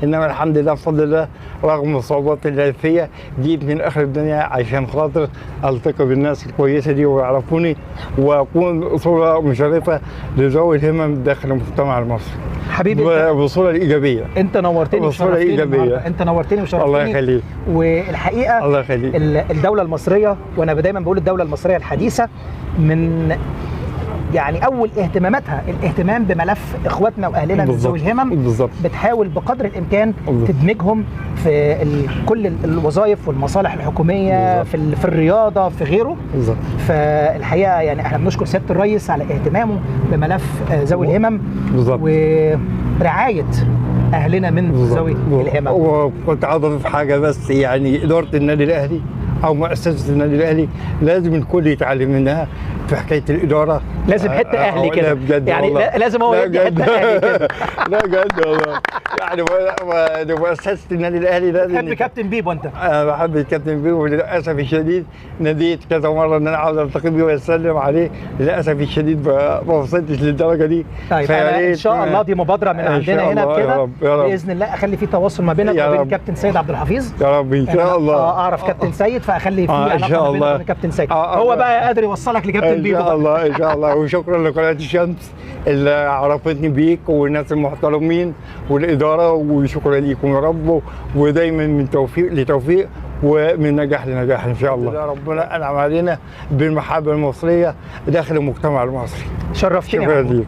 انما الحمد لله بفضل الله رغم الصعوبات اللي فيها جيت من اخر الدنيا عشان خاطر التقي بالناس الكويسه دي ويعرفوني واكون صوره مشرفه لذوي الهمم داخل المجتمع المصري حبيبي بصوره ايجابيه. انت نورتني بصورة وشرفتني إيجابية. النهاردة. انت نورتني وشرفتني. الله يخليك. والحقيقه الله يخليك. الدوله المصريه، وانا دايما بقول الدوله المصريه الحديثه، من يعني اول اهتماماتها الاهتمام بملف اخواتنا واهلنا من ذوي الهمم. بالظبط. بتحاول بقدر الامكان بالظبط. تدمجهم في كل الوظائف والمصالح الحكوميه، في الرياضه، في غيره. بالظبط. فالحقيقه يعني احنا بنشكر سياده الرئيس على اهتمامه بملف ذوي الهمم. بالظبط. ورعايه اهلنا من ذوي الهمم. وكنت عاوز اضيف حاجه بس، يعني اداره النادي الاهلي او مؤسسه النادي الاهلي لازم الكل يتعلم منها في حكايه الاداره. لازم حته اهلي كده بجد يعني والله. لازم هو يدي حته اهلي كده. لا بجد والله. يعني مؤسسه النادي الاهلي لازم. بتحب كابتن بيبو انت؟ انا بحب الكابتن بيبو، وللاسف الشديد ناديت كذا مره ان انا عاوز التقي بيه واسلم عليه، للاسف الشديد ما وصلتش للدرجه دي. طيب انا ان شاء الله دي مبادره من عندنا هنا كده باذن الله، اخلي في تواصل ما بينك وبين الكابتن سيد عبد الحفيظ. يا رب ان شاء الله. اعرف كابتن سيد فاخلي في إن شاء علاقه ما بينك الله. وبين كابتن سيد. هو بقى قادر يوصلك لكابتن بيبو. ان شاء الله ان شاء الله. وشكرا لقناه الشمس اللي عرفتني بيك والناس المحترمين والاداره، وشكرا ليكم يا رب، ودايما من توفيق لتوفيق ومن نجاح لنجاح ان شاء الله. ربنا انعم علينا بالمحبه المصريه داخل المجتمع المصري. شرفتني. شكرا ليك.